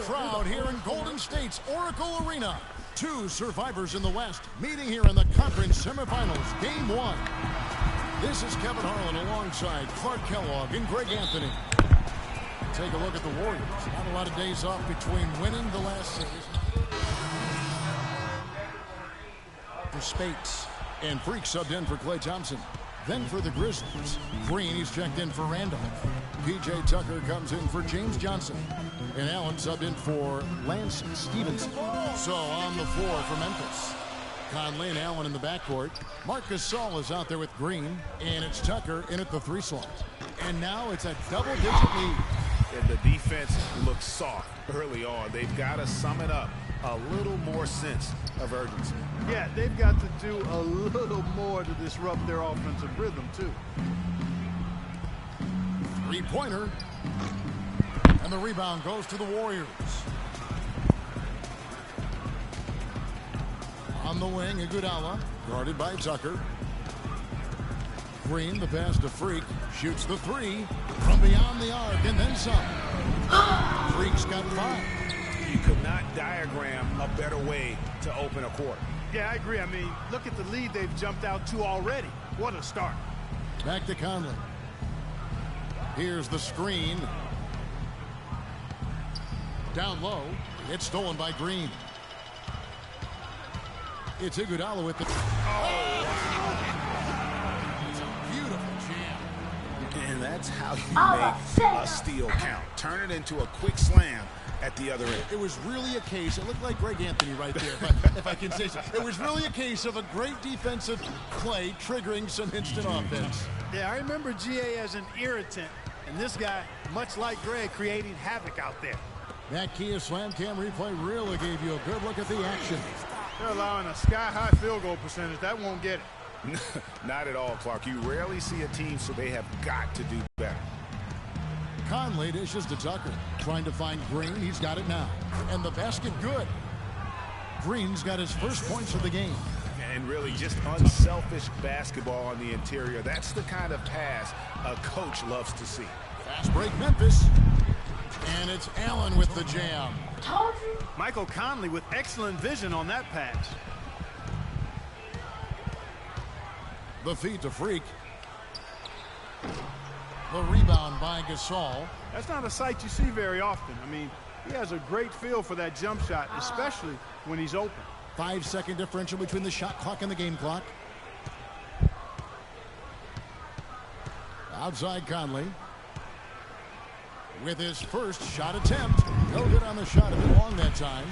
crowd here in Golden State's Oracle Arena. Two survivors in the West meeting here in the conference semifinals, Game 1. This is Kevin Harlan alongside Clark Kellogg and Greg Anthony. Take a look at the Warriors. Not a lot of days off between winning the last series. For Spates. And Freak subbed in for Klay Thompson. Then for the Grizzlies, Green, he's checked in for Randolph. P.J. Tucker comes in for James Johnson. And Allen subbed in for Lance Stevenson. So on the floor for Memphis, Conley and Allen in the backcourt. Marc Gasol is out there with Green. And it's Tucker in at the 3 slot. And now it's a double-digit lead. And the defense looks soft early on. They've got to sum it up. A little more sense of urgency. Yeah, they've got to do a little more to disrupt their offensive rhythm, too. Three-pointer. And the rebound goes to the Warriors. On the wing, Iguodala, guarded by Tucker. Green, the pass to Freak, shoots the 3 from beyond the arc and then some. Freak's got 5. You could not diagram a better way to open a quarter. Yeah, I agree. I mean, look at the lead they've jumped out to already. What a start. Back to Conley. Here's the screen. Down low. It's stolen by Green. It's Iguodala with the... Oh, wow. It's a beautiful jam. And that's how you make a steal count. Turn it into a quick slam at the other end. It was really a case, it looked like Greg Anthony right there, if I can say so. It was really a case of a great defensive play triggering some instant offense. Yeah, I remember GA as an irritant, and this guy, much like Greg, creating havoc out there. That Kia Slam Cam replay really gave you a good look at the action. They're allowing a sky-high field goal percentage. That won't get it. Not at all, Clark. You rarely see a team, so they have got to do better. Conley dishes to Tucker, trying to find Green. He's got it now. And the basket good. Green's got his first points of the game. And really just unselfish basketball on the interior. That's the kind of pass a coach loves to see. Fast break Memphis. And it's Allen with the jam. Michael Conley with excellent vision on that pass. The feed to Freak. The rebound by Gasol. That's not a sight you see very often. I mean, he has a great feel for that jump shot, especially when he's open. 5-second differential between the shot clock and the game clock. Outside Conley. With his first shot attempt. No good on the shot, a bit long that time.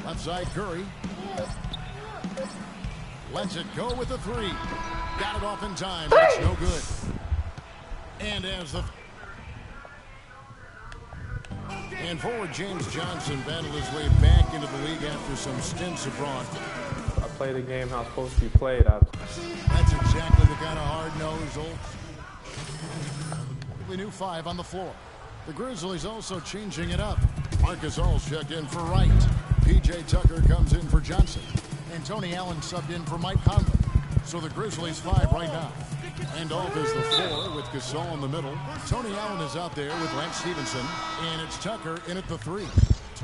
Left side Curry. Lets it go with the 3. Got it off in time, but it's no good. And as the... And forward James Johnson battled his way back into the league after some stints abroad. I play the game how it's supposed to be played. That's exactly the kind of hard-nosed old... We knew 5 on the floor. The Grizzlies also changing it up. Marc Gasol's checked in for Wright. P.J. Tucker comes in for Johnson. And Tony Allen subbed in for Mike Conley. So the Grizzlies 5 right now. And off is the 4 with Gasol in the middle. Tony Allen is out there with Lance Stevenson. And it's Tucker in at the 3.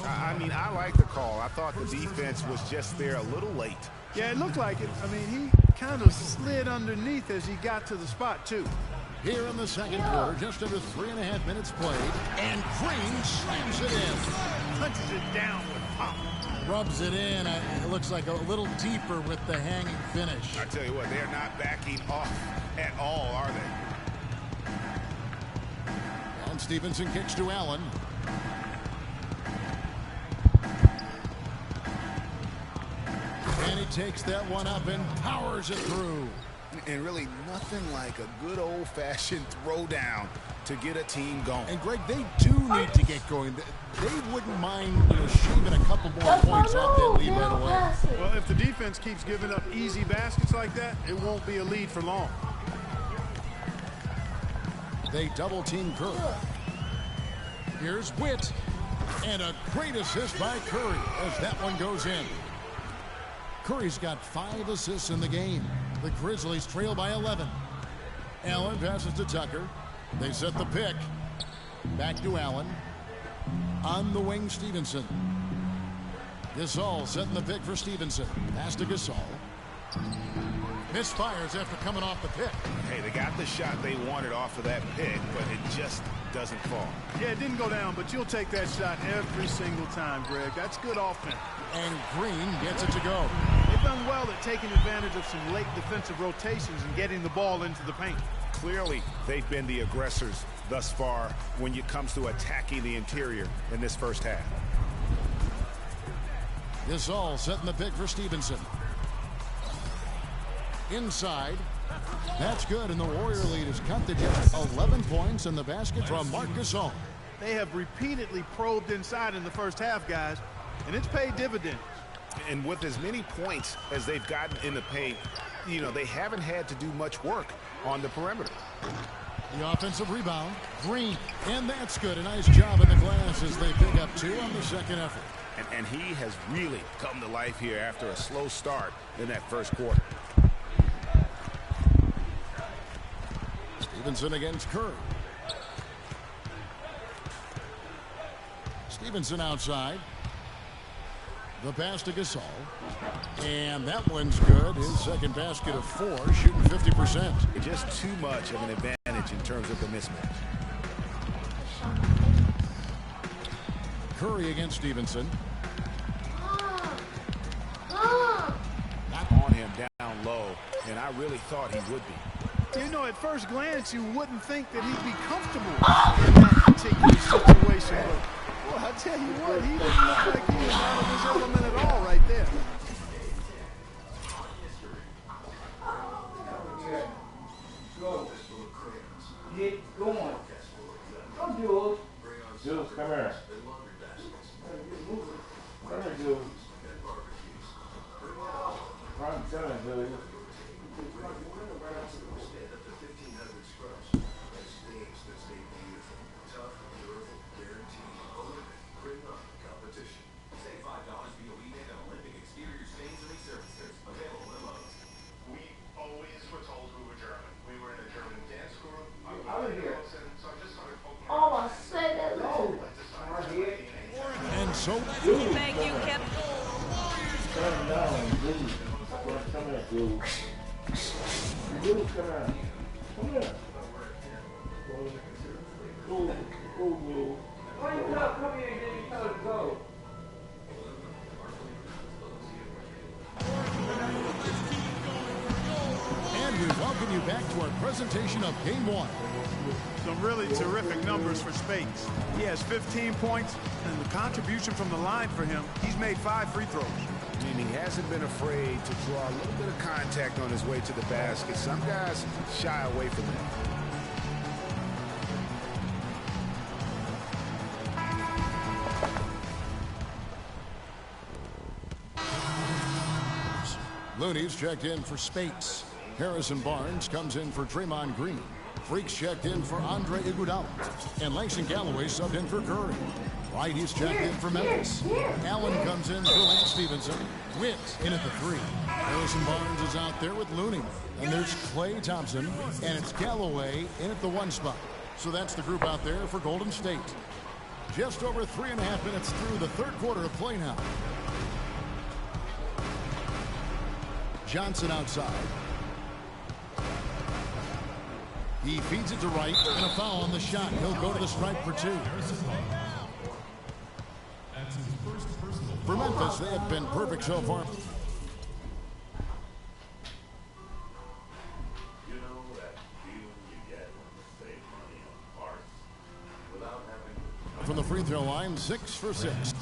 I mean, I like the call. I thought the defense was just there a little late. Yeah, it looked like it. I mean, he kind of slid underneath as he got to the spot, too. Here in the second quarter, just under 3.5 minutes played. And Green slams it in. Punches it down with pop. Rubs it in. It looks like a little deeper with the hanging finish. I tell you what, they're not backing off at all, are they? And Stevenson kicks to Allen. And he takes that one up and powers it through. And really nothing like a good old-fashioned throwdown to get a team going. And Greg, they do need to get going. They wouldn't mind, shaving a couple more points off that lead right away. Well, if the defense keeps giving up easy baskets like that, it won't be a lead for long. They double-team Curry. Here's Witt. And a great assist by Curry as that one goes in. Curry's got 5 assists in the game. The Grizzlies trail by 11. Allen passes to Tucker. They set the pick. Back to Allen. On the wing, Stevenson. Gasol setting the pick for Stevenson. Pass to Gasol. Misfires after coming off the pick. Hey, they got the shot they wanted off of that pick, but it just doesn't fall. Yeah, it didn't go down, but you'll take that shot every single time, Greg. That's good offense. And Green gets it to go. They've done well at taking advantage of some late defensive rotations and getting the ball into the paint. Clearly, they've been the aggressors thus far when it comes to attacking the interior in this first half. Gasol setting the pick for Stevenson. Inside. That's good, and the Warrior lead is cut to just 11 points in the basket from Marc Gasol. They have repeatedly probed inside in the first half, guys, and it's paid dividends. And with as many points as they've gotten in the paint, you know, they haven't had to do much work on the perimeter. The offensive rebound. Green, and that's good. A nice job in the glass as they pick up 2 on the second effort. And he has really come to life here after a slow start in that first quarter. Stevenson against Curry. Stevenson outside. The pass to Gasol. And that one's good. His second basket of 4, shooting 50%. Just too much of an advantage in terms of the mismatch. Curry against Stevenson. Not on him down low, and I really thought he would be. You know, at first glance, you wouldn't think that he'd be comfortable in that particular situation. But, well, I tell you what, he didn't look like he was out of his element at all right there. Get going. Come, Jules. Jules, come here. Come here, Jules. I'm telling you, Jules. Thank you, Kip. Turn down, Jules. Come here, Jules. Jules, come here. Come here. Go, Jules. Why you not come here and then you tell her to go? And we welcome you back to our presentation of Game 1. Some really terrific numbers for Speights. He has 15 points, and the contribution from the line for him, he's made 5 free throws. And he hasn't been afraid to draw a little bit of contact on his way to the basket. Some guys shy away from that. Looney's checked in for Speights. Harrison Barnes comes in for Draymond Green. Freaks checked in for Andre Iguodala. And Langston Galloway subbed in for Curry. Whitey's checked in for Memphis. Allen comes in for Lance Stevenson. Witt in at the 3. Harrison Barnes is out there with Looney. And there's Klay Thompson. And it's Galloway in at the 1 spot. So that's the group out there for Golden State. Just over 3.5 minutes through the third quarter of play now. Johnson outside. He feeds it to Wright, and a foul on the shot. He'll go to the stripe for 2. For Memphis, they have been perfect so far. From the free throw line, 6 for 6.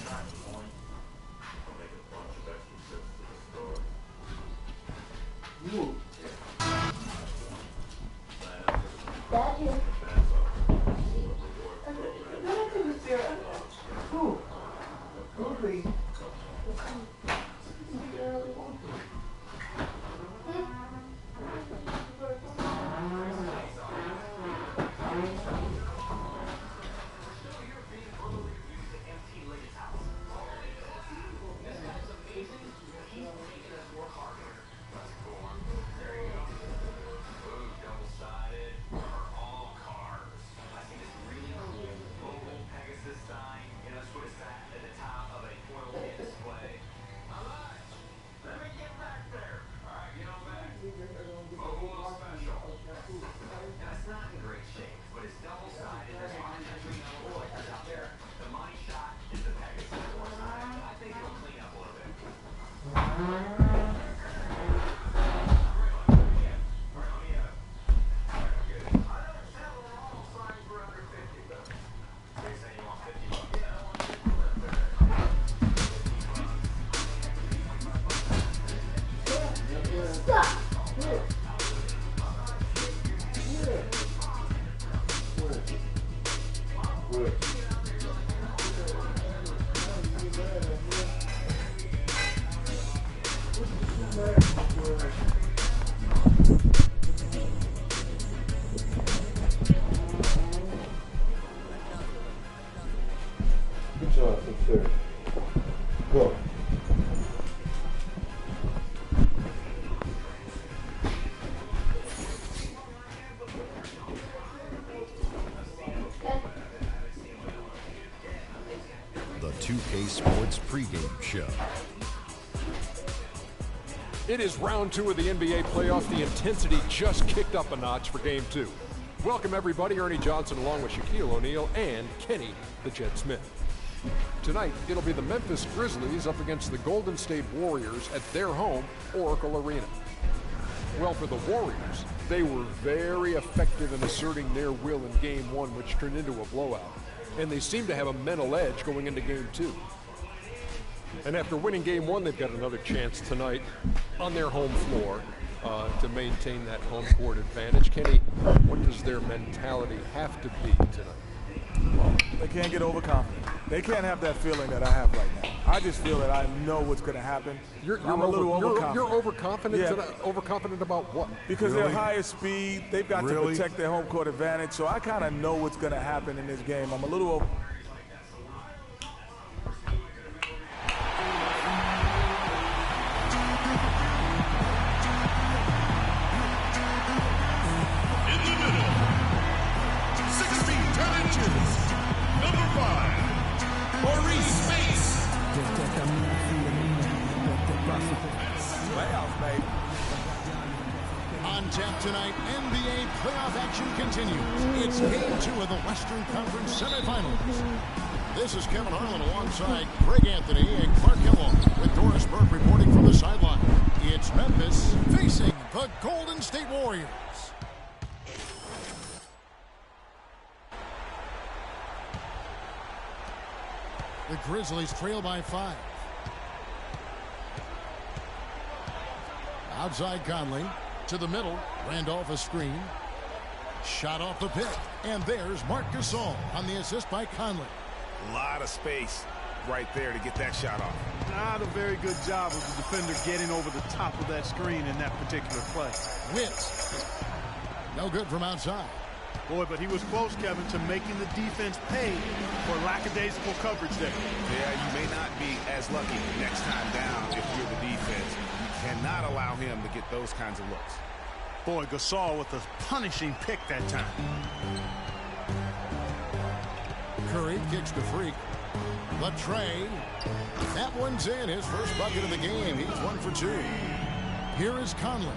Good job, sincere. Go. The 2K Sports pregame show. It is round 2 of the NBA playoffs. The intensity just kicked up a notch for game 2. Welcome everybody, Ernie Johnson along with Shaquille O'Neal and Kenny the Jet Smith. Tonight, it'll be the Memphis Grizzlies up against the Golden State Warriors at their home, Oracle Arena. Well, for the Warriors, they were very effective in asserting their will in game 1, which turned into a blowout. And they seem to have a mental edge going into game 2. And after winning game 1, they've got another chance tonight on their home floor to maintain that home court advantage. Kenny, what does their mentality have to be tonight? They can't get overconfident. They can't have that feeling that I have right now. I just feel that I know what's going to happen. I'm a little overconfident. You're overconfident? Yeah. Overconfident about what? Because they're higher speed. They've got to protect their home court advantage. So I kind of know what's going to happen in this game. I'm a little over. On tap tonight, NBA playoff action continues. It's game 2 of the Western Conference semifinals. This is Kevin Harlan alongside Greg Anthony and Clark Kellogg with Doris Burke reporting from the sideline. It's Memphis facing the Golden State Warriors. The Grizzlies trail by 5. Outside Conley. To the middle. Randolph a screen. Shot off the pick. And there's Marc Gasol on the assist by Conley. A lot of space right there to get that shot off. Not a very good job of the defender getting over the top of that screen in that particular play. Witt. No good from outside. Boy, but he was close, Kevin, to making the defense pay for lackadaisical coverage there. Yeah, you may not be as lucky next time down if you're the defense. You cannot allow him to get those kinds of looks. Boy, Gasol with a punishing pick that time. Curry kicks to Freak. The tray. That one's in. His first bucket of the game. He's 1 for 2. Here is Conley.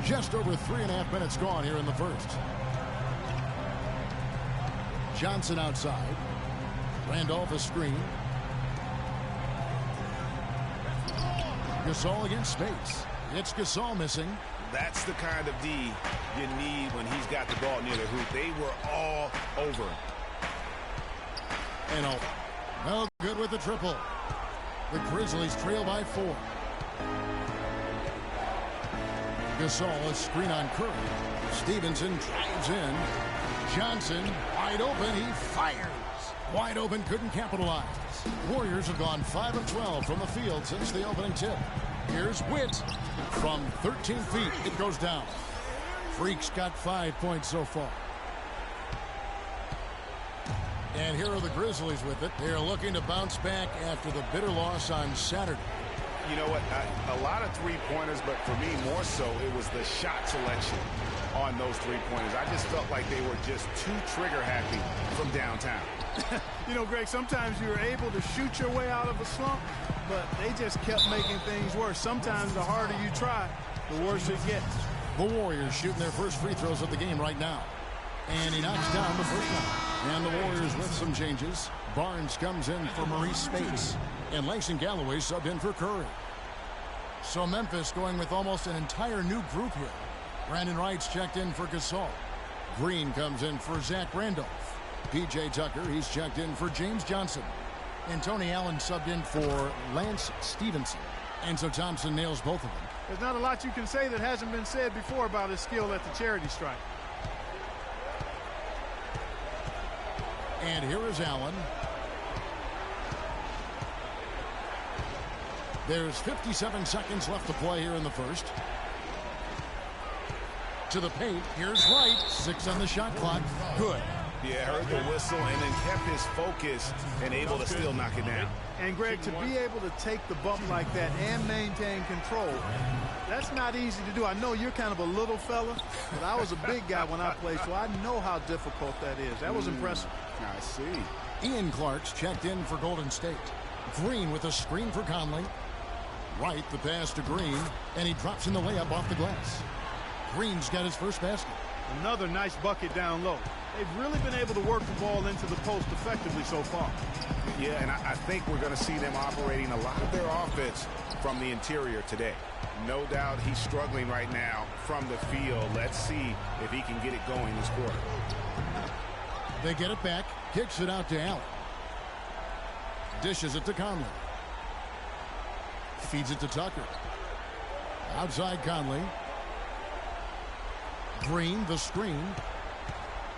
Just over 3.5 minutes gone here in the first. Johnson outside. Randolph a screen. Gasol against space. It's Gasol missing. That's the kind of D you need when he's got the ball near the hoop. They were all over him. And no good with the triple. The Grizzlies trail by 4. Gasol a screen on Curry. Stevenson drives in. Johnson wide open. He fires. Wide open, couldn't capitalize. Warriors have gone 5 of 12 from the field since the opening tip. Here's Witt. From 13 feet, it goes down. Freak's got 5 points so far. And here are the Grizzlies with it. They're looking to bounce back after the bitter loss on Saturday. You know what? A lot of three-pointers, but for me, more so, it was the shot selection on those three-pointers. I just felt like they were just too trigger-happy from downtown. You know, Greg, sometimes you're able to shoot your way out of a slump, but they just kept making things worse. Sometimes the harder you try, the worse it gets. The Warriors shooting their first free throws of the game right now. And he knocks down the first one. And the Warriors with some changes. Barnes comes in for Maurice Spates. And Langston Galloway subbed in for Curry. So Memphis going with almost an entire new group here. Brandon Wright's checked in for Gasol. Green comes in for Zach Randolph. P.J. Tucker, he's checked in for James Johnson. And Tony Allen subbed in for Lance Stevenson. And so Thompson nails both of them. There's not a lot you can say that hasn't been said before about his skill at the charity stripe. And here is Allen. There's 57 seconds left to play here in the first. To the paint. Here's Wright. 6 on the shot clock. Good. Yeah, heard the whistle and then kept his focus and able to still knock it down. And, Greg, to be able to take the bump like that and maintain control, that's not easy to do. I know you're kind of a little fella, but I was a big guy when I played, so I know how difficult that is. That was impressive. I see. Ian Clark's checked in for Golden State. Green with a screen for Conley. Wright, the pass to Green, and he drops in the layup off the glass. Green's got his first basket. Another nice bucket down low. They've really been able to work the ball into the post effectively so far. Yeah, and I think we're going to see them operating a lot of their offense from the interior today. No doubt he's struggling right now from the field. Let's see if he can get it going this quarter. They get it back, kicks it out to Allen. Dishes it to Conley. Feeds it to Tucker. Outside Conley. Green, the screen.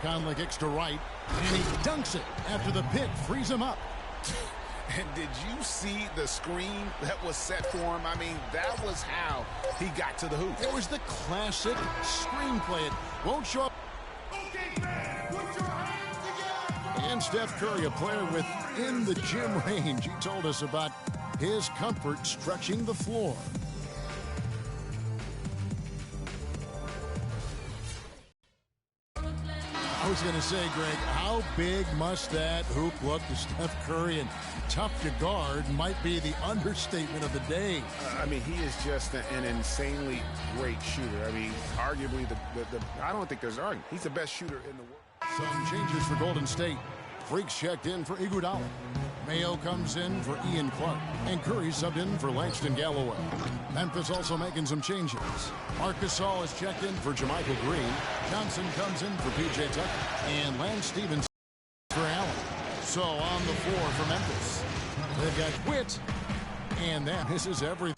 Conley kicks to Wright, and he dunks it after the pick frees him up. And did you see the screen that was set for him? I mean, that was how he got to the hoop. It was the classic screenplay. It won't show up. And Steph Curry, a player within the gym range. He told us about his comfort stretching the floor. I was going to say, Greg, how big must that hoop look to Steph Curry? And tough to guard might be the understatement of the day. I mean, he is just an insanely great shooter. I mean, arguably, I don't think there's an argument. He's the best shooter in the world. Some changes for Golden State. Freaks checked in for Iguodala. Mayo comes in for Ian Clark. And Curry subbed in for Langston Galloway. Memphis also making some changes. Marc Gasol is checked in for JaMychal Green. Johnson comes in for P.J. Tucker. And Lance Stevens for Allen. So on the floor for Memphis, they've got Witt. And that misses everything.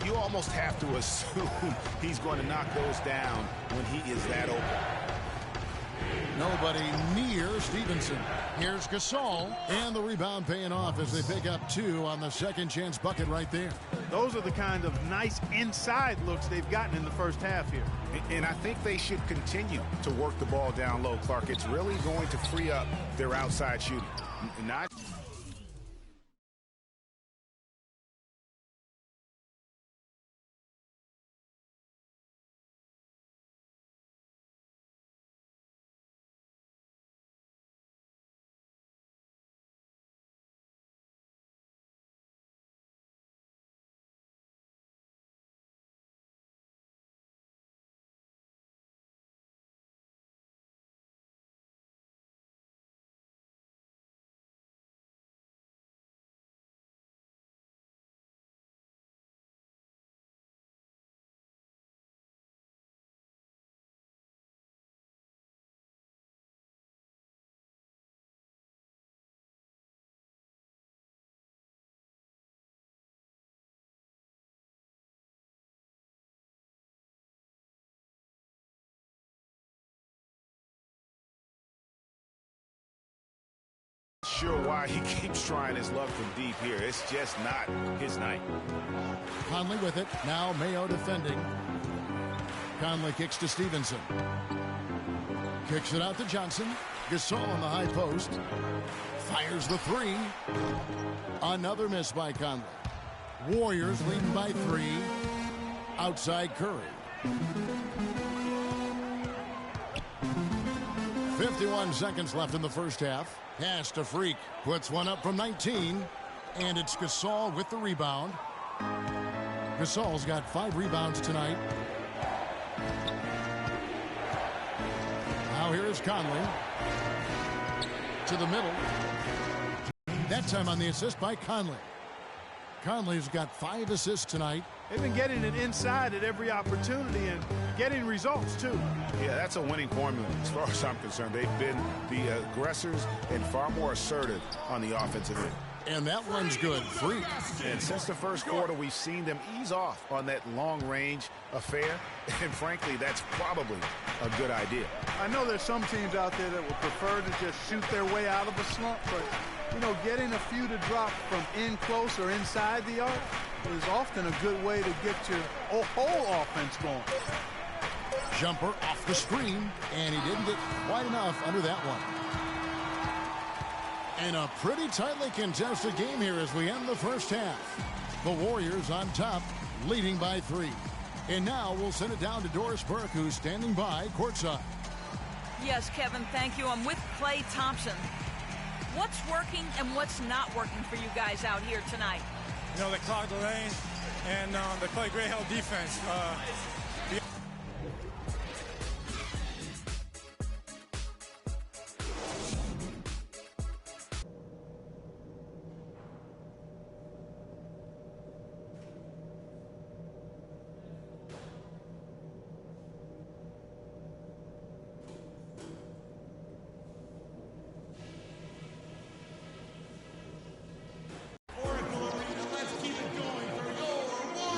You almost have to assume he's going to knock those down when he is that open. Nobody near Stevenson. Here's Gasol, and the rebound paying off as they pick up 2 on the second chance bucket right there. Those are the kind of nice inside looks they've gotten in the first half here. And I think they should continue to work the ball down low, Clark. It's really going to free up their outside shooting. Not sure why he keeps trying his luck from deep here. It's just not his night. Conley with it. Now Mayo defending. Conley kicks to Stevenson. Kicks it out to Johnson. Gasol on the high post. Fires the three. Another miss by Conley. Warriors leading by 3. Outside Curry. 51 seconds left in the first half. Pass to Freak. Puts one up from 19. And it's Gasol with the rebound. Gasol's got 5 rebounds tonight. Now here is Conley. To the middle. That time on the assist by Conley. Conley's got 5 assists tonight. They've been getting it inside at every opportunity and getting results, too. Yeah, that's a winning formula as far as I'm concerned. They've been the aggressors and far more assertive on the offensive end. And that one's good. Free. And since the first quarter, we've seen them ease off on that long-range affair. And frankly, that's probably a good idea. I know there's some teams out there that would prefer to just shoot their way out of a slump, but, you know, getting a few to drop from in close or inside the arc is often a good way to get your whole offense going. Jumper off the screen, and he didn't get quite enough under that one. And a pretty tightly contested game here as we end the first half. The Warriors on top, leading by 3. And now we'll send it down to Doris Burke, who's standing by courtside. Yes, Kevin, thank you. I'm with Klay Thompson. What's working and what's not working for you guys out here tonight? You know, they clogged the lane, and they play great hell defense.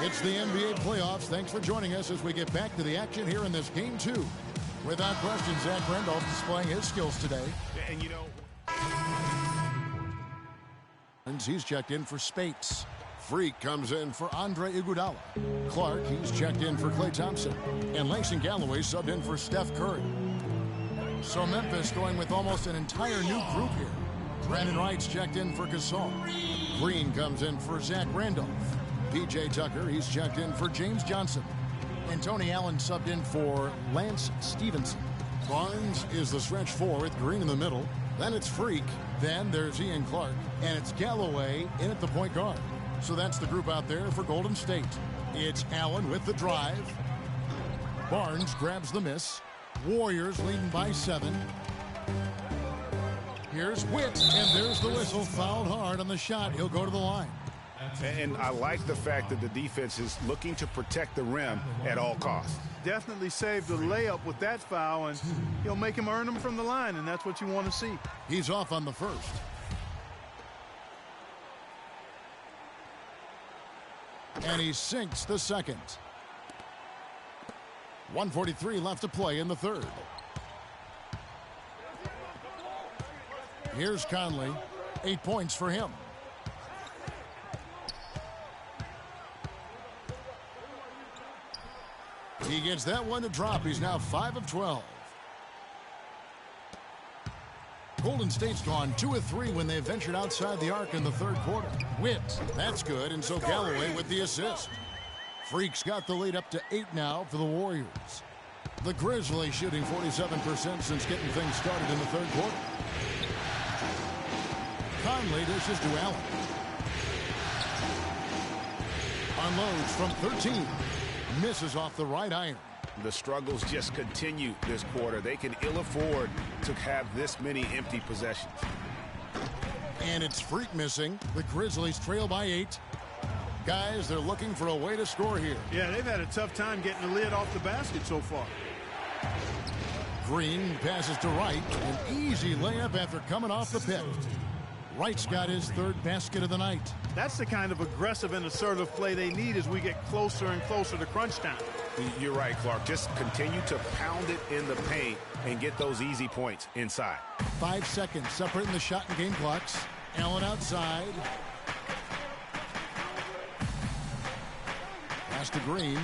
It's the NBA playoffs. Thanks for joining us as we get back to the action here in this game 2. Without question, Zach Randolph displaying his skills today. And you know, He's checked in for Spates. Freak comes in for Andre Iguodala. Clark, he's checked in for Klay Thompson. And Langston Galloway subbed in for Steph Curry. So Memphis going with almost an entire new group here. Brandon Wright's checked in for Gasol. Green comes in for Zach Randolph. P.J. Tucker, he's checked in for James Johnson. And Tony Allen subbed in for Lance Stevenson. Barnes is the stretch 4 with Green in the middle. Then it's Freak. Then there's Ian Clark. And it's Galloway in at the point guard. So that's the group out there for Golden State. It's Allen with the drive. Barnes grabs the miss. Warriors leading by 7. Here's Witt, and there's the whistle. Fouled hard on the shot. He'll go to the line. And I like the fact that the defense is looking to protect the rim at all costs. Definitely saved the layup with that foul, and he'll make him earn them from the line, and that's what you want to see. He's off on the first. And he sinks the second. 1:43 left to play in the third. Here's Conley. 8 points for him. He gets that one to drop. He's now 5 of 12. Golden State's gone 2 of 3 when they ventured outside the arc in the third quarter. Witt, that's good, and so Galloway with the assist. Freak's got the lead up to 8 now for the Warriors. The Grizzlies shooting 47% since getting things started in the third quarter. Conley dishes to Allen. Unloads from 13. Misses off the right iron. The struggles just continue this quarter. They can ill afford to have this many empty possessions. And it's Freak missing. The Grizzlies trail by 8. Guys, they're looking for a way to score here. Yeah, they've had a tough time getting the lid off the basket so far. Green passes to Wright. An easy layup after coming off the pick. Wright's got his third basket of the night. That's the kind of aggressive and assertive play they need as we get closer and closer to crunch time. You're right, Clark. Just continue to pound it in the paint and get those easy points inside. 5 seconds separating the shot and game clocks. Allen outside. Pass to Green.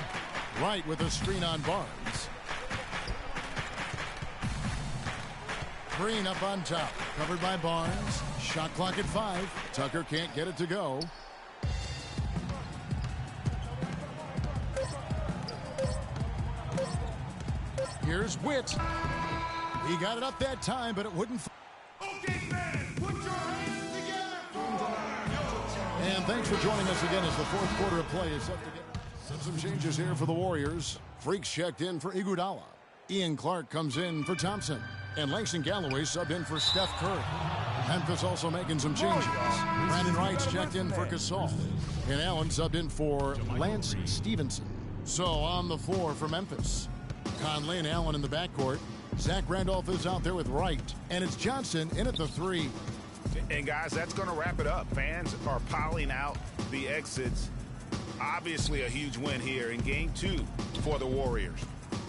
Right with a screen on Barnes. Green up on top. Covered by Barnes. Shot clock at 5. Tucker can't get it to go. Here's Witt. He got it up that time, but it wouldn't. Okay, man, put your hands together. And thanks for joining us again as the fourth quarter of play is up to get. Some changes here for the Warriors. Freaks checked in for Iguodala. Ian Clark comes in for Thompson. And Langston Galloway subbed in for Steph Curry. Memphis also making some changes. Brandon Wright's checked in for Gasol. And Allen subbed in for Lance Stevenson. So on the floor for Memphis, Conley and Allen in the backcourt. Zach Randolph is out there with Wright. And it's Johnson in at the 3. And guys, that's going to wrap it up. Fans are piling out the exits. Obviously a huge win here in Game 2 for the Warriors.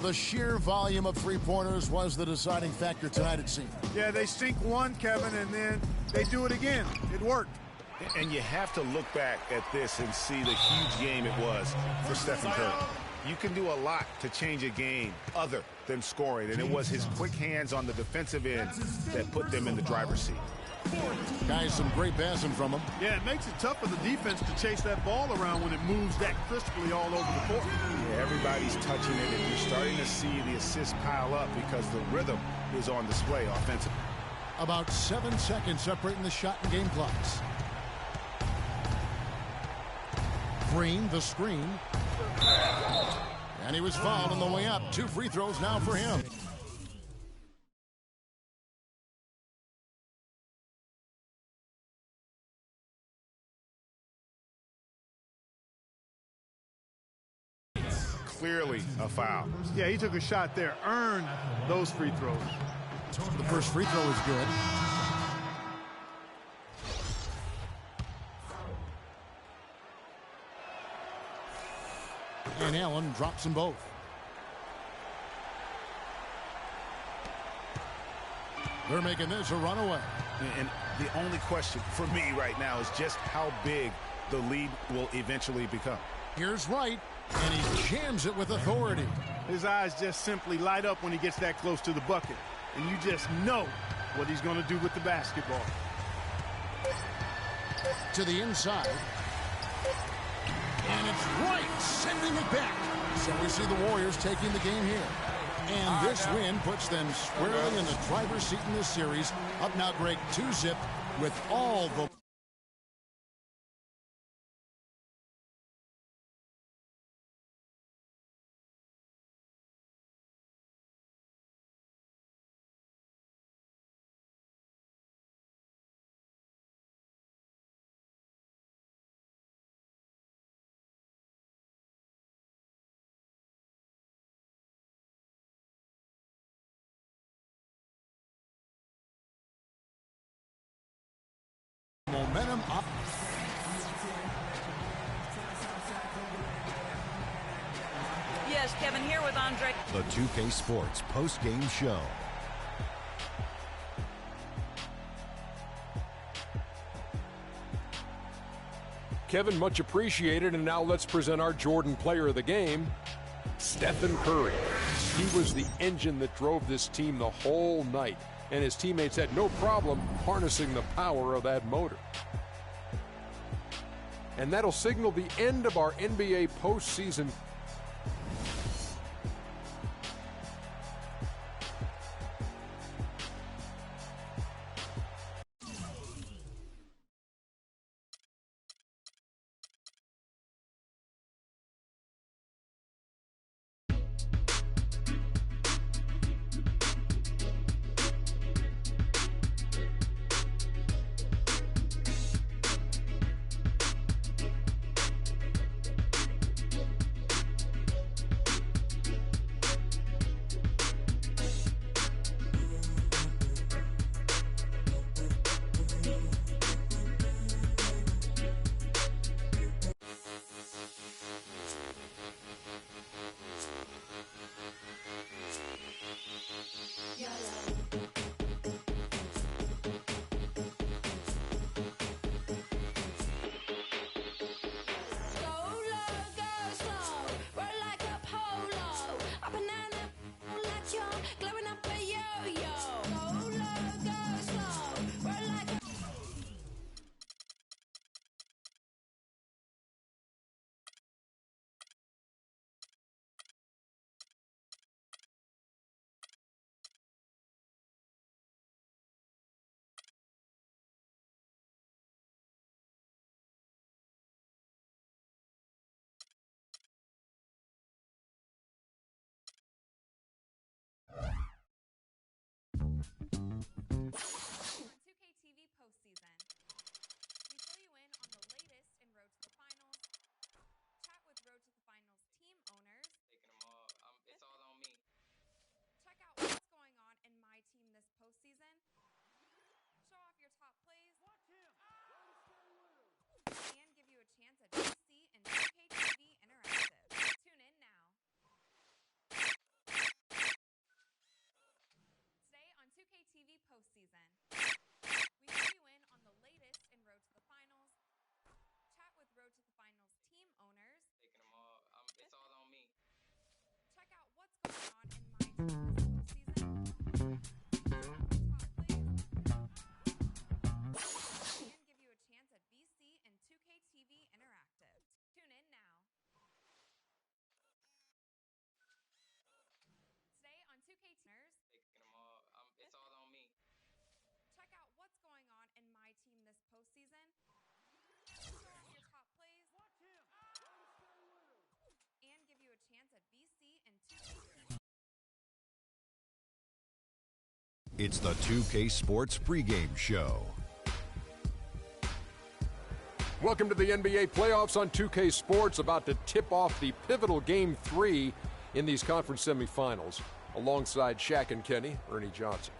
The sheer volume of three-pointers was the deciding factor tonight, it seemed. Yeah, they sink one, Kevin, and then they do it again. It worked. And you have to look back at this and see the huge game it was for Stephen Curry. You can do a lot to change a game other than scoring, and it was his quick hands on the defensive end that put them in the driver's seat. Guys, some great passing from him. Yeah, it makes it tough for the defense to chase that ball around when it moves that crisply all over the court. Yeah, everybody's touching it, and you're starting to see the assists pile up because the rhythm is on display offensively. About 7 seconds separating the shot and game clocks. Green, the screen. And he was fouled on the way up. 2 free throws now for him. Clearly a foul. Yeah, he took a shot there, earned those free throws. The first free throw is good. And Allen drops them both. They're making this a runaway. And the only question for me right now is just how big the lead will eventually become. Here's Wright, and he jams it with authority. His eyes just simply light up when he gets that close to the bucket. And you just know what he's going to do with the basketball. To the inside. And it's Wright sending it back. So we see the Warriors taking the game here. And this win puts them squarely in the driver's seat in this series. Up now, Greg, 2-zip with all the... Momentum up. Yes, Kevin here with Andre. The 2K Sports post-game show. Kevin, much appreciated, and now let's present our Jordan player of the game, Stephen Curry. He was the engine that drove this team the whole night, and his teammates had no problem harnessing the power of that motor. And that'll signal the end of our NBA postseason. 2K TV postseason. We fill you in on the latest in Road to the Finals. Chat with Road to the Finals team owners. Taking them all. It's all on me. Check out what's going on in my team this postseason. Show off your top plays. Watch him. And give you a chance at VC and 2K TV Interactive. Tune in now. Today on 2K TV postseason. We fill you in on the latest in Road to the Finals. Chat with Road to the Finals team owners. Taking them all. It's all on me. Check out what's going on in my team this postseason. Top plays. And give you a chance at VC and 2K TV Interactive. Tune in now. Today on 2K Tuners. Taking them all. It's all on me. Check out what's going on in my team this postseason. Show off your top plays. Watch him. And give you a chance at VC and 2K TV. It's the 2K Sports pregame show. Welcome to the NBA playoffs on 2K Sports, about to tip off the pivotal Game 3 in these conference semifinals. Alongside Shaq and Kenny, Ernie Johnson.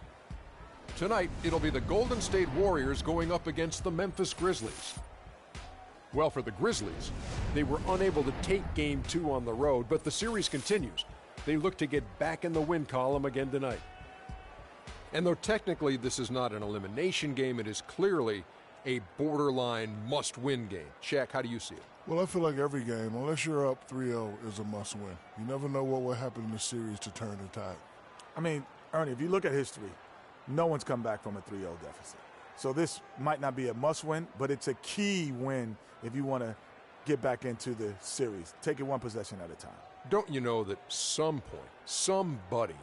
Tonight, it'll be the Golden State Warriors going up against the Memphis Grizzlies. Well, for the Grizzlies, they were unable to take Game 2 on the road, but the series continues. They look to get back in the win column again tonight. And though technically this is not an elimination game, it is clearly a borderline must-win game. Shaq, how do you see it? Well, I feel like every game, unless you're up 3-0, is a must-win. You never know what will happen in the series to turn the tide. I mean, Ernie, if you look at history, no one's come back from a 3-0 deficit. So this might not be a must-win, but it's a key win if you want to get back into the series. Take it one possession at a time. Don't you know that some point, somebody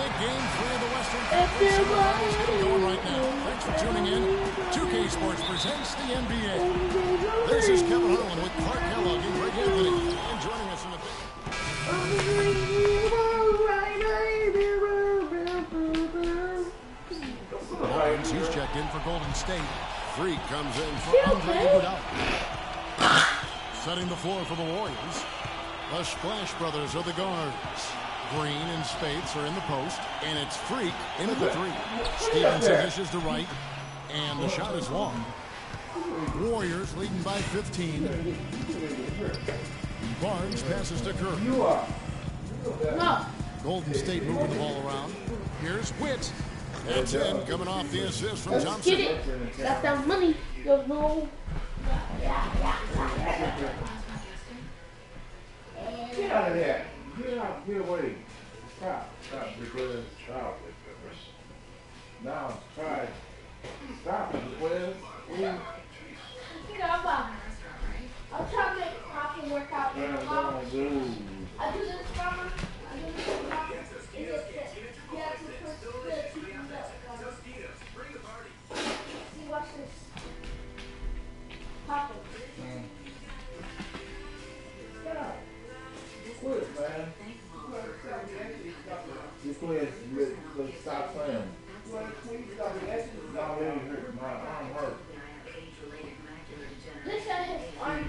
NBA Game 3 of the Western Conference semifinals getting going right now. Thanks for tuning in. 2K Sports presents the NBA. This is Kevin Harlan with Clark Kellogg and Greg Anthony. And joining us in the... Lawrence, he's checked in for Golden State. Freak comes in for Andre Iguodala. Setting the floor for the Warriors. The Splash Brothers are the guards. Green and Spates are in the post, and it's Freak in at the three. Stevenson dishes to right, and the shot is long. Warriors leading by 15. Barnes passes to Curry. Golden State moving the ball around. Here's Witt. That's in, coming off the assist from Thompson. Get it. Got that money. Yo, no. Get out of there. Get out. Get away. Stop. Stop. Stop. Now, try. Stop it, Quiz. I'll try to make proper workout. I do this summer. See, watch this. Pop it. Stop. Quit, man. You quit. Stop playing. No, it ain't hurt. My arm hurt. Look at his arm.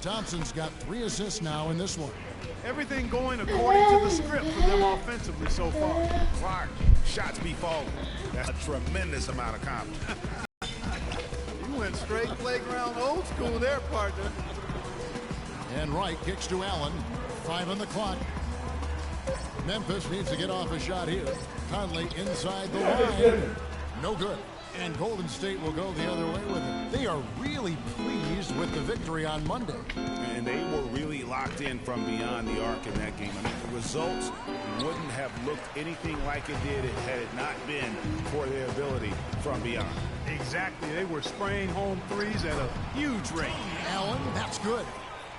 Thompson's got 3 assists now in this one. Everything going according to the script for them offensively so far. Clark, shots be falling. That's a tremendous amount of confidence. You went straight playground old school there, partner. And Wright kicks to Allen. 5 on the clock. Memphis needs to get off a shot here. Conley inside the line. No good. And Golden State will go the other way with it. They are really pleased with the victory on Monday. And they were really locked in from beyond the arc in that game. I mean, the results wouldn't have looked anything like it did had it not been for their ability from beyond. Exactly. They were spraying home threes at a huge rate. Allen, that's good.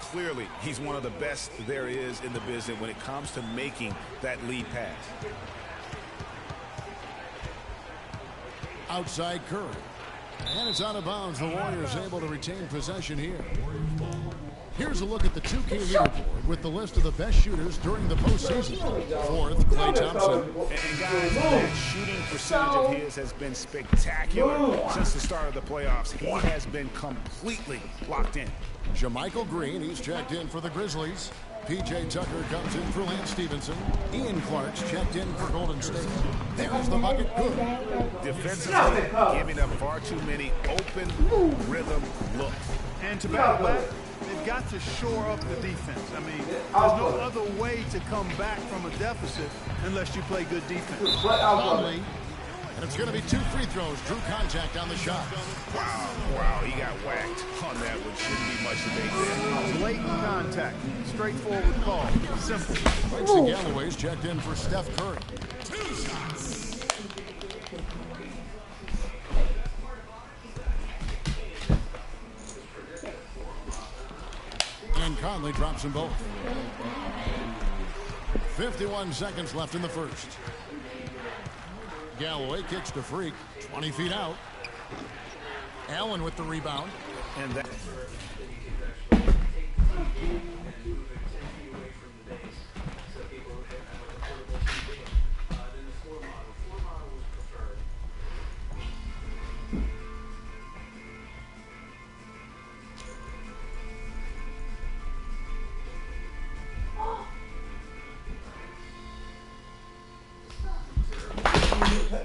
Clearly, he's one of the best there is in the business when it comes to making that lead pass. Outside Curry. And it's out of bounds. The Warriors able to retain possession here. Here's a look at the 2K leaderboard with the list of the best shooters during the postseason. 4th, Klay Thompson. And guys, that shooting percentage of his has been spectacular since the start of the playoffs. He has been completely locked in. JaMychal Green, he's checked in for the Grizzlies. P.J. Tucker comes in for Lance Stevenson. Ian Clark's checked in for Golden State. There's the bucket. Good. Defensively, giving up far too many open rhythm looks. And to battle back, they've got to shore up the defense. I mean, there's no other way to come back from a deficit unless you play good defense. Conley. And it's going to be 2 free throws. Drew contact on the shot. Wow, he got whacked on that one. Shouldn't be much debate there. Blatant contact. Straightforward call. Simple. Quincy Galloway's checked in for Steph Curry. 2 shots. And Conley drops them both. 51 seconds left in the first. Galloway kicks to Freak, 20 feet out. Allen with the rebound. And that.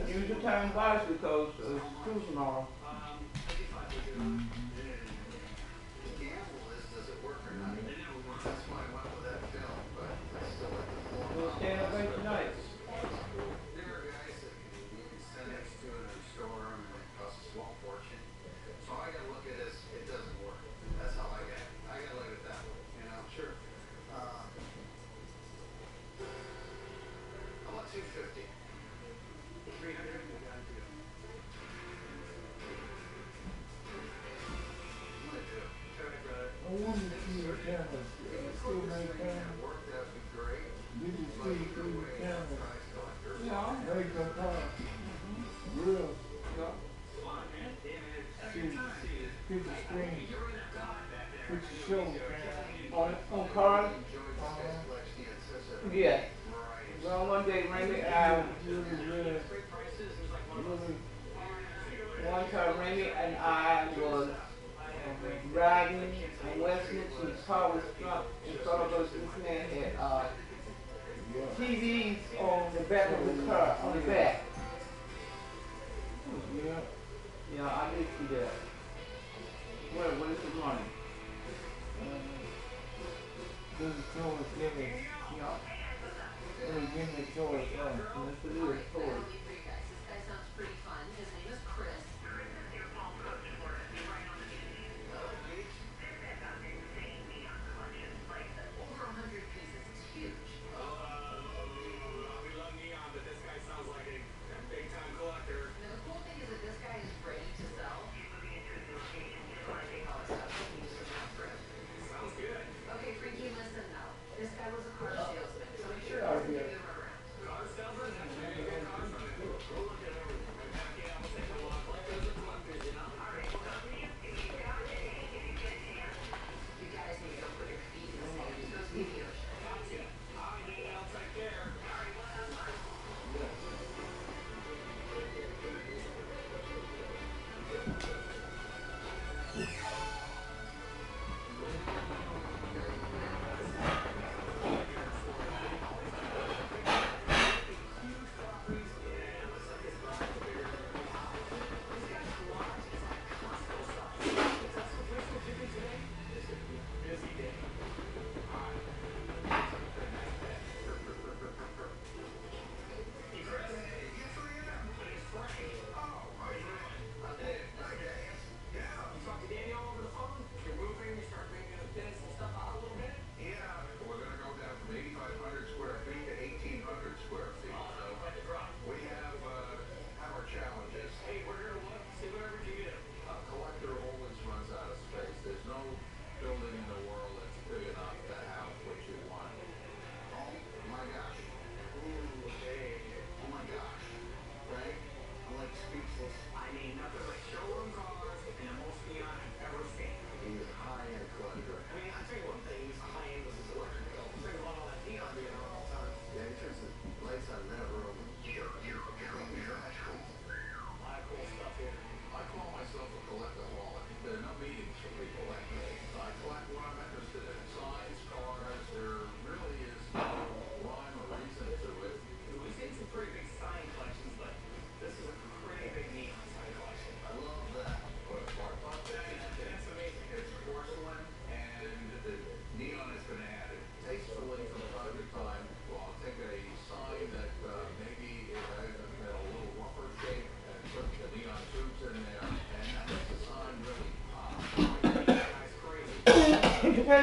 Use your time wisely, Coach. It's cruising on. We'll stand up late tonight. still maintain? Did you see through the camera? Yeah. Make them cars. Real. See, people scream. Put your show on cars? Yeah. Well, one day, Randy, one time Randy and I was riding in West Mitchell. His car was struck in front of us. This man had TVs on the back of the car, on the back. Yeah. Yeah, I did see that. What is it running? This is towards giving. Yeah. This is giving towards us. Yes, it is. Towards.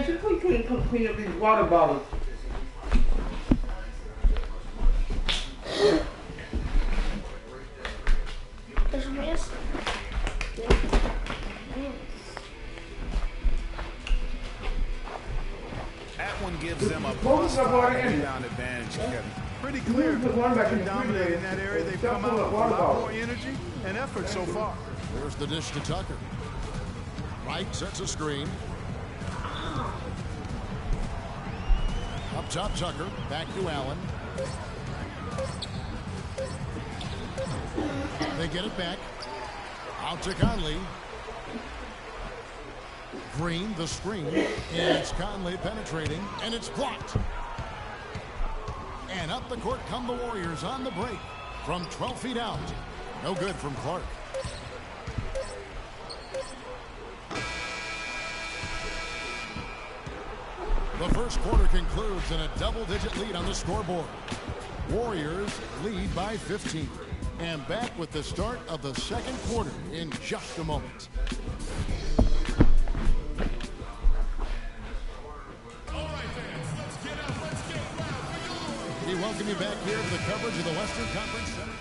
You couldn't come clean up these water bottles. There's a mess. That one gives them a plus 5 rebound advantage, Kevin. Pretty clear. They're dominating in that area. They've come out with a lot more energy and effort so far. There's the dish to Tucker. Wright sets a screen. Up top, Tucker. Back to Allen. They get it back. Out to Conley. Green, the screen. And it's Conley penetrating, and it's blocked. And up the court come the Warriors on the break from 12 feet out. No good from Clark. The first quarter concludes in a double-digit lead on the scoreboard. Warriors lead by 15. And back with the start of the second quarter in just a moment. We welcome you back here to the coverage of the Western Conference Center.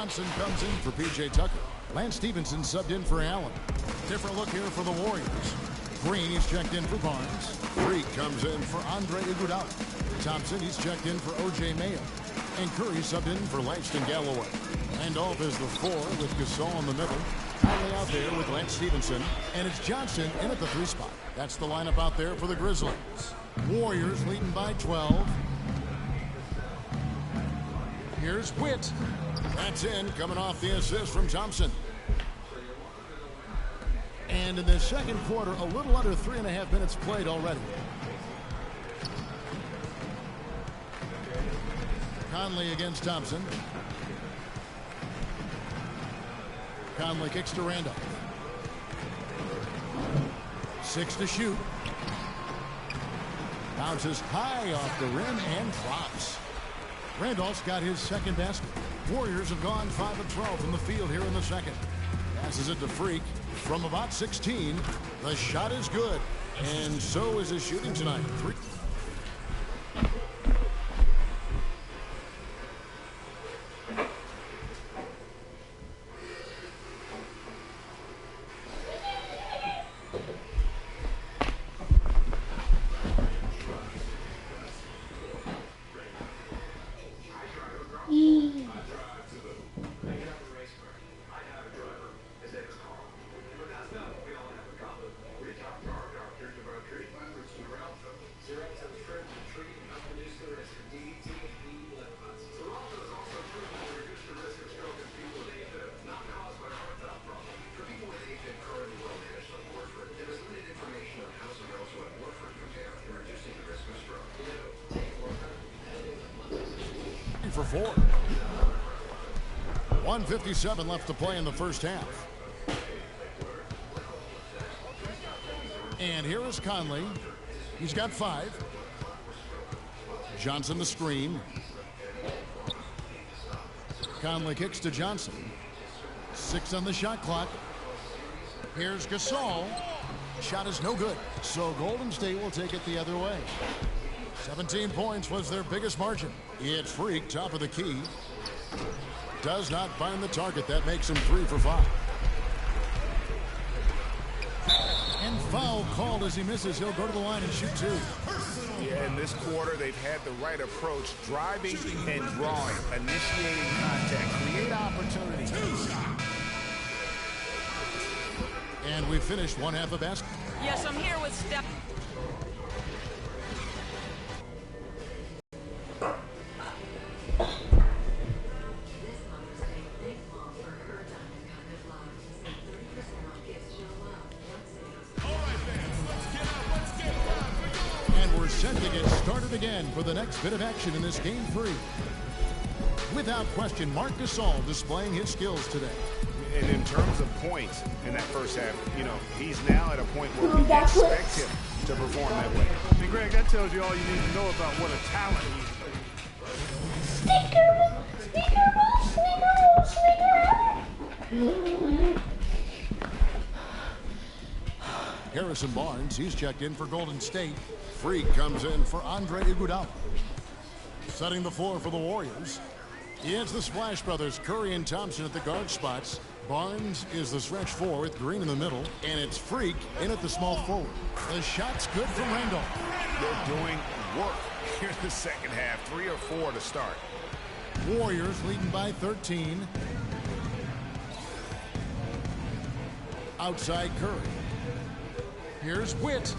Johnson comes in for P.J. Tucker. Lance Stevenson subbed in for Allen. Different look here for the Warriors. Green, he's checked in for Barnes. Freak comes in for Andre Iguodala. Thompson, he's checked in for O.J. Mayo. And Curry subbed in for Langston Galloway. Randolph is the 4 with Gasol in the middle. Conley out there with Lance Stevenson. And it's Johnson in at the 3 spot. That's the lineup out there for the Grizzlies. Warriors leading by 12. Here's Witt. That's in, coming off the assist from Thompson. And in the second quarter, a little under 3.5 minutes played already. Conley against Thompson. Conley kicks to Randolph. 6 to shoot. Bounces high off the rim and drops. Randolph's got his second basket. Warriors have gone 5 of 12 from the field here in the second. Passes it to Freak from about 16. The shot is good, and so is his shooting tonight. For 4. 1:57 left to play in the first half. And here is Conley. He's got 5. Johnson the screen. Conley kicks to Johnson. 6 on the shot clock. Here's Gasol. Shot is no good. So Golden State will take it the other way. 17 points was their biggest margin. It's Freak, top of the key. Does not find the target. That makes him 3 for 5. And foul called as he misses. He'll go to the line and shoot 2. Yeah, in this quarter, they've had the right approach. Driving and drawing. Initiating contact. Create opportunities. And we finished one half of basketball. Yes, I'm here with Steph. Set to get started again for the next bit of action in this game 3. Without question, Marc Gasol displaying his skills today. And in terms of points in that first half, you know, he's now at a point where we expect him to perform that way. Hey, Greg, that tells you all you need to know about what a talent he is. Harrison Barnes, he's checked in for Golden State. Freak comes in for Andre Iguodala. Setting the floor for the Warriors. It's the Splash Brothers, Curry and Thompson at the guard spots. Barnes is the stretch 4 with Green in the middle. And it's Freak in at the small forward. The shot's good from Randolph. They're doing work here in the second half. 3 or 4 to start. Warriors leading by 13. Outside Curry. Here's Witt.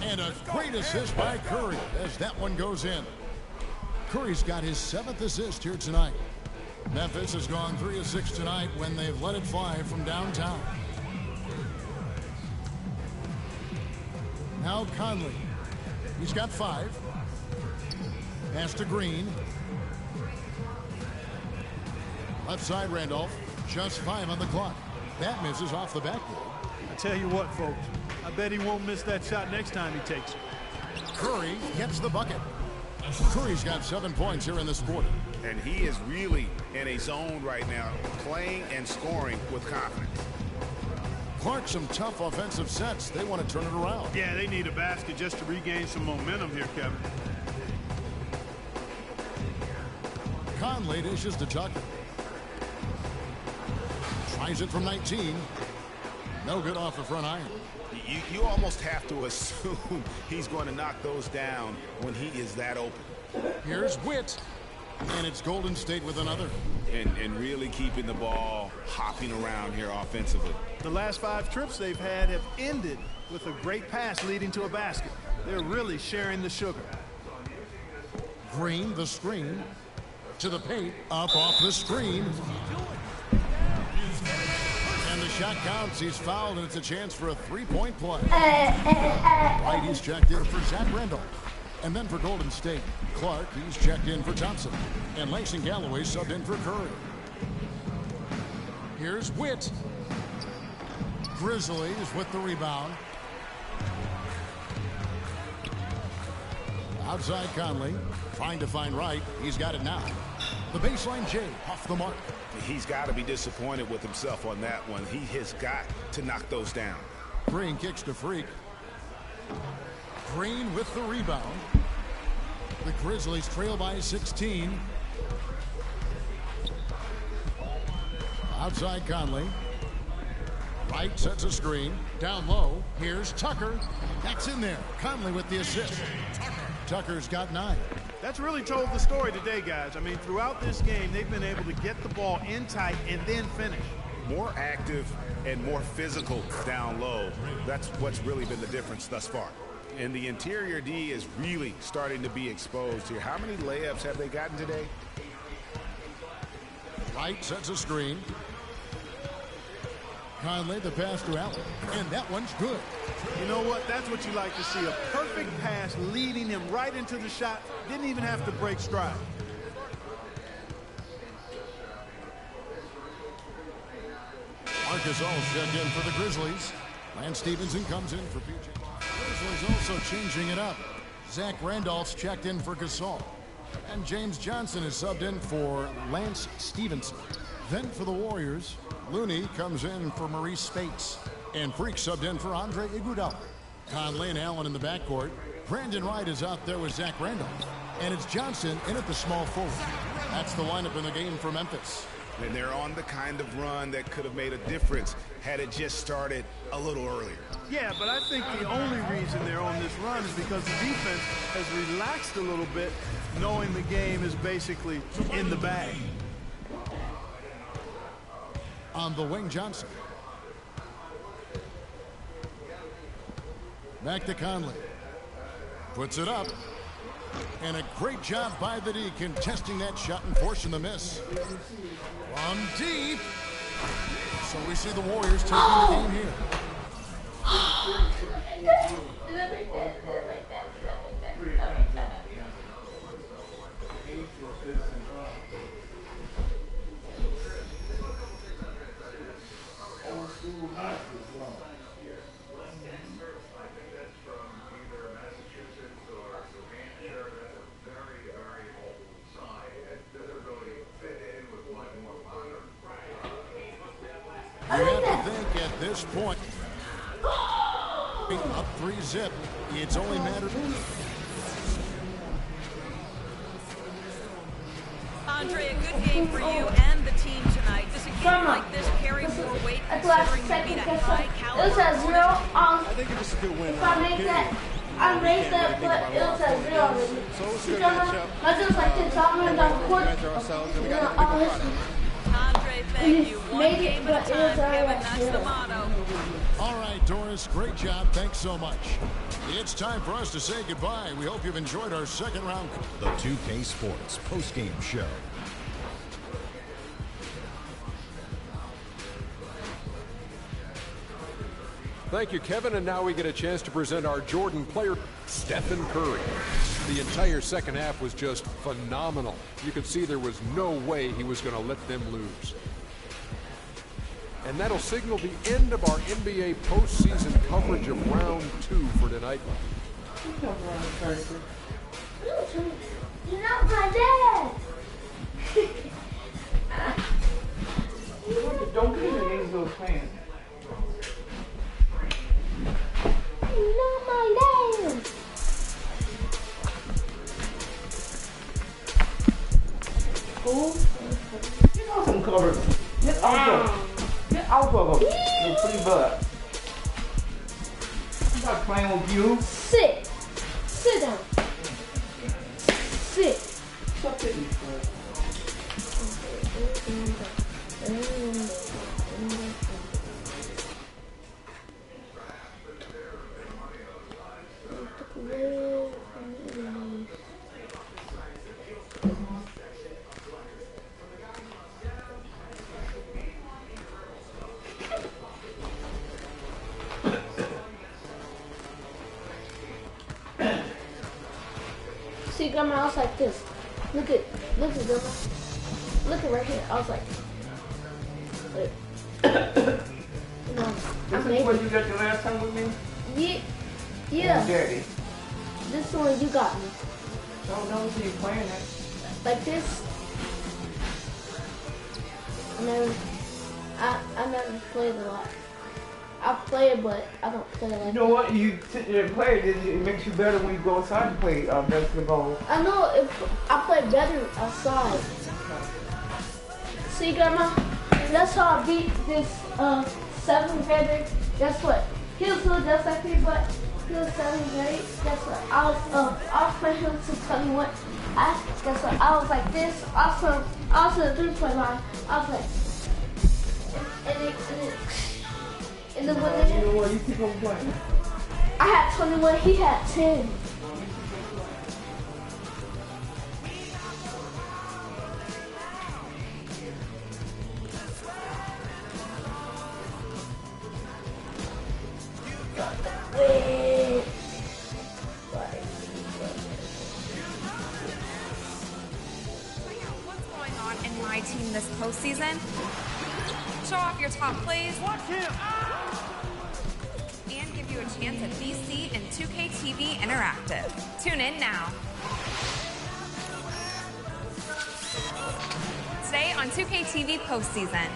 And a great assist by Curry as that one goes in. Curry's got his 7th assist here tonight. Memphis has gone 3 of 6 tonight when they've let it fly from downtown. Now Conley. He's got 5. Pass to Green. Left side Randolph. Just 5 on the clock. That misses off the backboard. I tell you what, folks. I bet he won't miss that shot next time he takes it. Curry gets the bucket. Curry's got 7 points here in this quarter. And he is really in a zone right now, playing and scoring with confidence. Clark, some tough offensive sets. They want to turn it around. Yeah, they need a basket just to regain some momentum here, Kevin. Conley dishes to Tucker. Tries it from 19. No good off the front iron. You almost have to assume he's going to knock those down when he is that open. Here's Witt. And it's Golden State with another. And really keeping the ball hopping around here offensively. The last 5 trips they've had have ended with a great pass leading to a basket. They're really sharing the sugar. Green, the screen. To the paint. Up off the screen. And the shot counts. He's fouled, and it's a chance for a 3-point play. White, he's checked in for Zach Randolph. And then for Golden State, Clark, he's checked in for Thompson. And Langston Galloway subbed in for Curry. Here's Witt. Grizzlies with the rebound. Outside Conley, trying to find Wright. He's got it now. The baseline J off the mark. He's got to be disappointed with himself on that one. He has got to knock those down. Green kicks to Freak. Green with the rebound. The Grizzlies trail by 16. Outside Conley. Wright sets a screen. Down low. Here's Tucker. That's in there. Conley with the assist. Tucker's got 9. That's really told the story today, guys. I mean, throughout this game, they've been able to get the ball in tight and then finish. More active and more physical down low. That's what's really been the difference thus far. And the interior D is really starting to be exposed here. How many layups have they gotten today? Wright sets a screen. Conley, the pass to Allen. And that one's good. You know what? That's what you like to see. A perfect pass leading him right into the shot. Didn't even have to break stride. Marcus All checked in for the Grizzlies. Lance Stevenson comes in for PJ. Grizzlies also changing it up. Zach Randolph's checked in for Gasol. And James Johnson is subbed in for Lance Stevenson. Then for the Warriors, Looney comes in for Maurice Spates. And Freak subbed in for Andre Iguodala. Conley and Allen in the backcourt. Brandon Wright is out there with Zach Randolph. And it's Johnson in at the small forward. That's the lineup in the game for Memphis. And they're on the kind of run that could have made a difference had it just started a little earlier. Yeah, but I think the only reason they're on this run is because the defense has relaxed a little bit, knowing the game is basically in the bag. On the wing, Johnson. Back to Conley. Puts it up. And a great job by the D contesting that shot and forcing the miss. From deep. So we see the Warriors taking the game here. You have to think at this point, up 3-zip, it's only mattered. Andre, a good game for you and the team tonight. Does a game like this carry more weight considering you beat a high caliber? It was a 0. I think it was a good win. If I make that, I made that, but it was a 0. So it was a good matchup. I just like to tell me the court. Andre, thank you. One game at a time, Kevin. That's the motto. All right, Doris, great job. Thanks so much. It's time for us to say goodbye. We hope you've enjoyed our second round. The 2K Sports postgame show. Thank you, Kevin. And now we get a chance to present our Jordan player, Stephen Curry. The entire second half was just phenomenal. You could see there was no way he was going to let them lose. And that'll signal the end of our NBA postseason coverage of round 2 for tonight. You're not my dad. Don't get in the games those fans. You're not my dad. Who? off of him. Get off of him. You free bud. I'm not playing with you. Sit. Sit down. Sit. Stop hitting me, bud. See, Grandma, I was like this. Look at Grandma. Look at right here. I was like, no, This is what you got the last time with me? Yeah. Oh, Daddy. This is one you got me. I don't see you playing that. Like this. I never played a lot. I play it, but I don't play it like You know what? You sit there and play it, it makes you better when you go outside and play basketball. I know if I play better outside. See, Grandma, that's how I beat this 7th grader. Guess what? He was little just like me, but he was 7th grade. Guess what? I was playing him to 21. Guess what? I was like this. I was in the 3-point line. I was like, and then when you know what? You keep on playing. I had 21. He had 10. What's going on in my team this postseason? Show off your top plays. Watch him! And give you a chance at VC and 2K TV Interactive. Tune in now. Today on 2K TV postseason,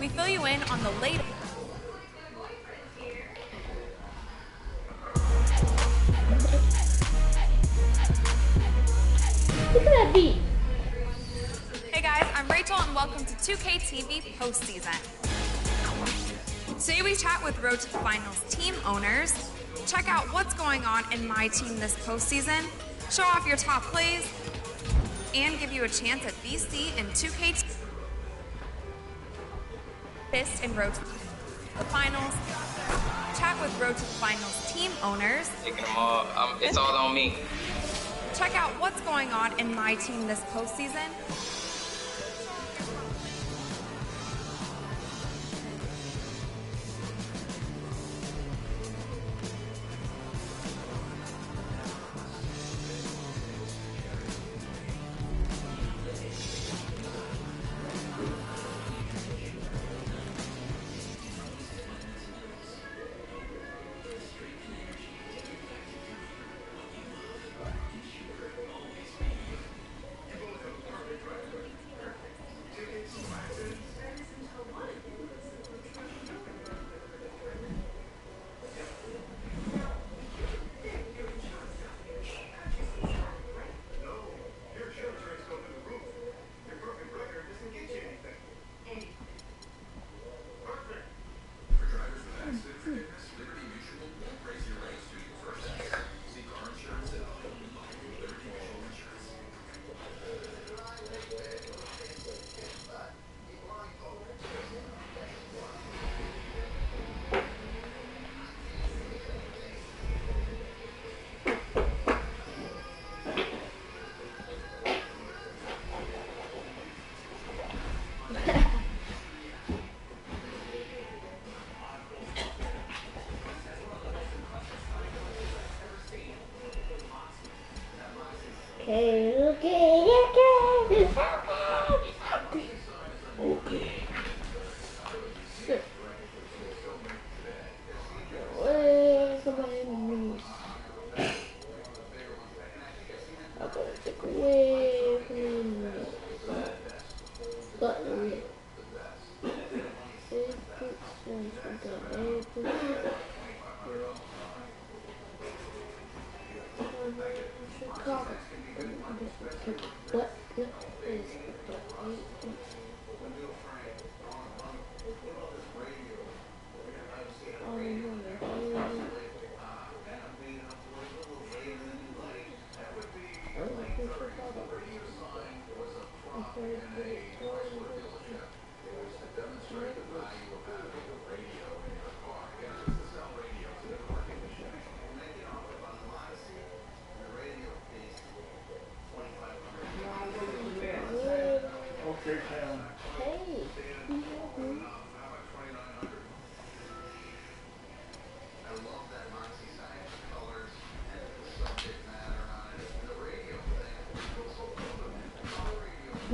we fill you in on the latest. Look at that beat. Hey guys, I'm Rachel and welcome to 2K TV postseason. Today we chat with Road to the Finals team owners, check out what's going on in my team this postseason, show off your top plays, and give you a chance at VC and 2K Fist and Road to the Finals. Chat with Road to the Finals team owners. Taking them all. It's all on me. Check out what's going on in my team this postseason. Okay. Sit. Somebody in the news. I'm gonna take away from the news. Button. What?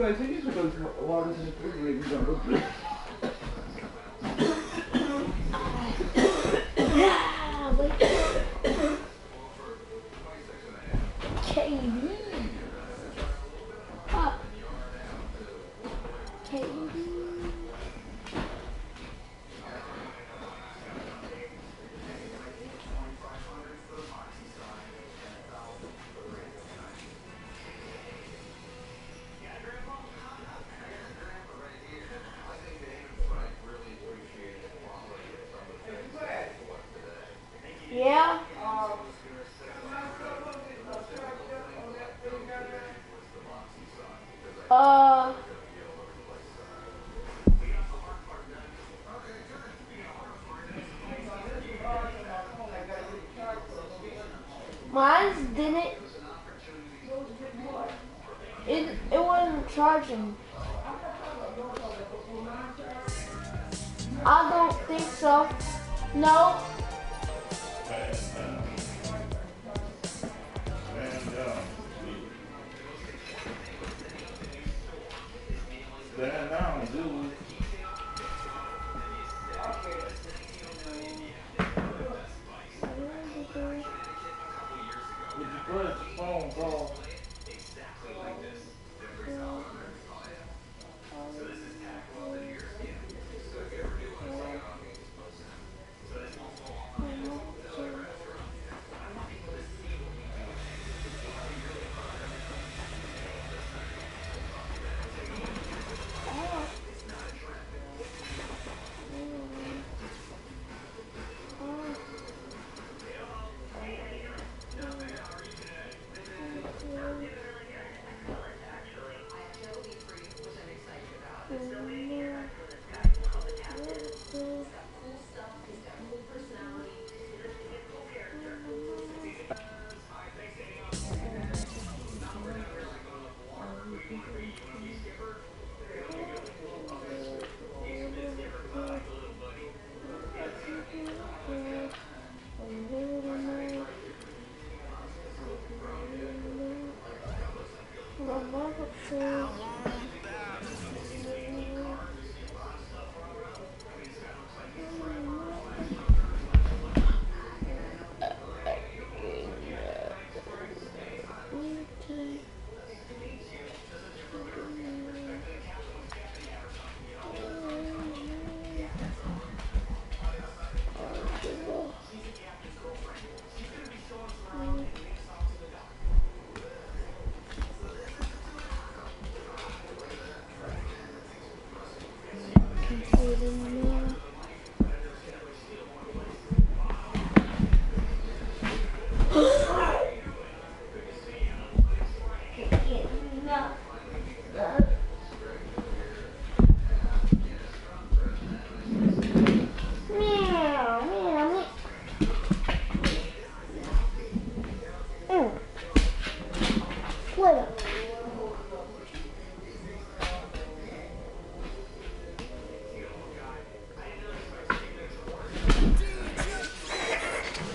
place. He used to go to waters in the refrigerator. You don't go through. KD. KD. Yeah. Mine didn't. It wasn't charging. I don't think so. No. Stand down, dude. Would you put your phone call?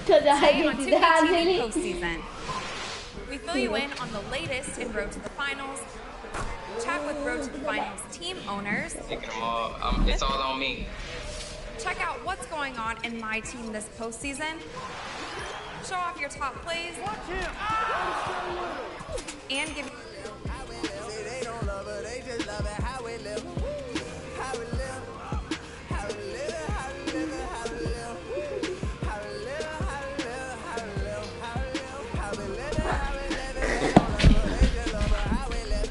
Today on 2K TV postseason, we fill you in on the latest in Road to the Finals, chat with Road to the Finals team owners. Picking them all. It's all on me. Check out what's going on in my team this postseason. Show off your top plays. And give They don't love her, they just love it how we live. How we live. How we live, how we live, how we live. How we live, how we live, how we live, how we live. How we live, how we live. They don't love her, they just love her how we live.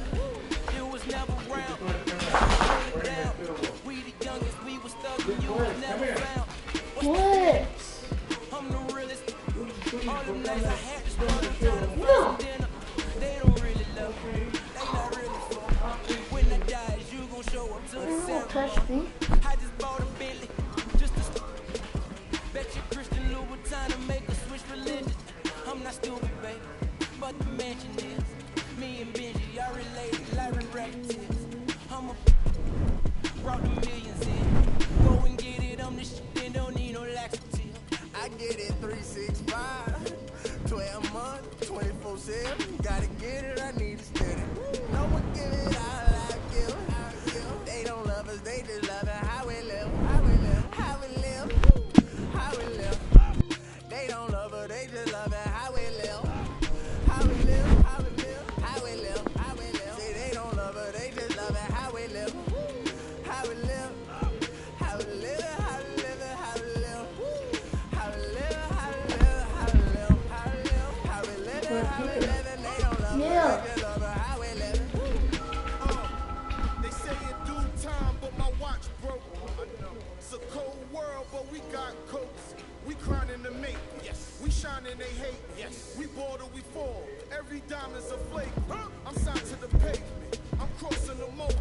You was never around. Hold it down. We the youngest, we was stuck and you was never found. What? I'm the realest. All the nights I had to struggle trying to find some dinner. They don't really love me. They not really for me. When I die, you gon' show up to the ceremony. I just bought a Bentley, just to bet you Christian Louboutin to make a switch religion. I'm not stupid, baby, but the mansion is. Me and Benji are related, Larry relatives. I'm a brought the millions in. Go and get it, I'm the shit, then don't need no laxative. I get it 365, 12 months, 24/7. Gotta get it, I need to steady. No one give it all I and they hate me. Yes. We ball till we fall. Every dime is a flake. I'm signed to the pavement. I'm crossing the moat.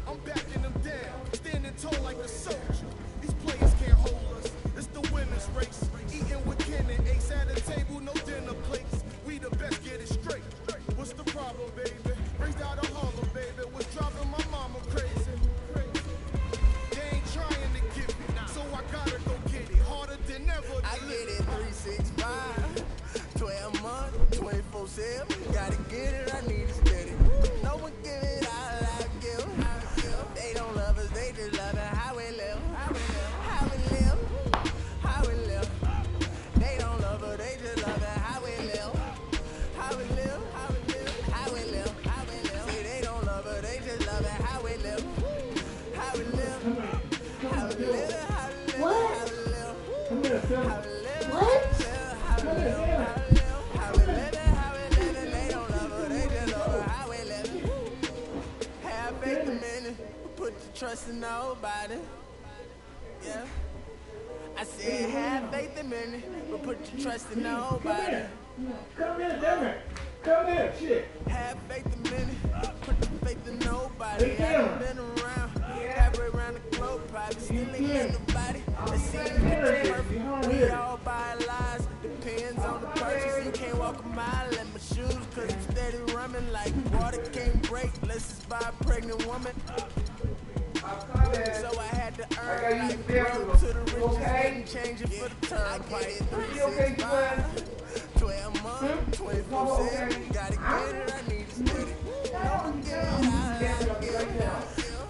I'm backing them down. Standing tall like a soldier. These players can't hold us. It's the winner's race. Eating with Ken and Ace at a table, no dinner plates. We the best, get it straight. What's the problem, baby? Raised out of Harlem, baby. What's driving my mama crazy? They ain't trying to give it, so I gotta go get it. Harder than ever. I get it 365, 12 months, 24/7. Gotta get it, I need it steady. No one give it all I give. They don't love us, they just love it how we live. How we live, how we live. They don't love us, they just love it how we live. How we live, how we live, how we live, how we live. See, they don't love us, they just love it how we live. How we live, how we live, how we live, how we live. How we live, how we live, how we live, how we live. They don't love us, they just love it how we live. Have faith a minute, put your trust in nobody. Yeah. I said have faith a minute, but put your trust in nobody. Come here, damn it. Come here, shit. Have faith a minute, put your faith in nobody. I haven't been around, halfway around the globe, probably still ain't met nobody. It seems perfect, we all buy lies, depends on the purchase. You can't walk a mile in my shoes, cause I'm steady running like water can't break. Let's just buy a pregnant woman. So I had to earn like road to the riches and change it for the turnpike. 365, 12 months, 24/7. Gotta get it, I need it steady. No one give it all I give.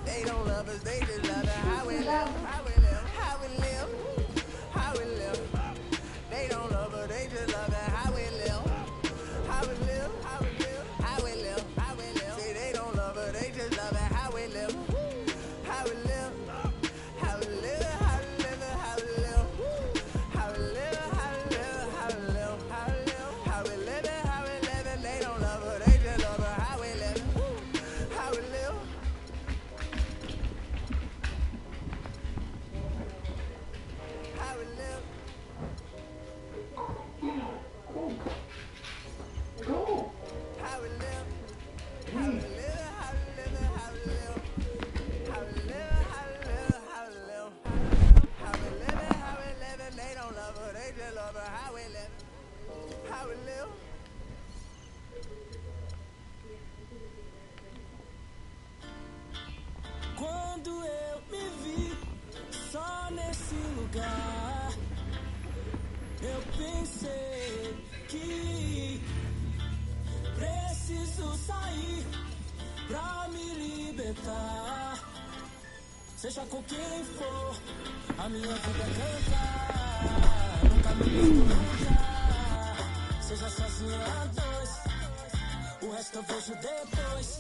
They don't love us, they just love it how we live. How we live, how we live, how we live. They don't love us, they just love it how we live. How we live, how we live, how we live, how we live. See, they don't love us, they just love it how we live. How we live, how we live, how we live, how we live. How we live, how we live, how we live, how we live. How we live, how we live, and they don't love us, they just love us how we live. How we live. How we live. Go. How we live. How we live, how we live, how we live. How we live, how we live, how we live. How we live, how we live, and they don't love us, they just love us how we live. How we live. Quando eu me vi só nesse lugar, eu pensei que preciso sair pra me libertar. Seja com quem for, a minha vida cantar. Nunca me mesmo lugar. Seja sozinho a dois, o resto eu vejo depois.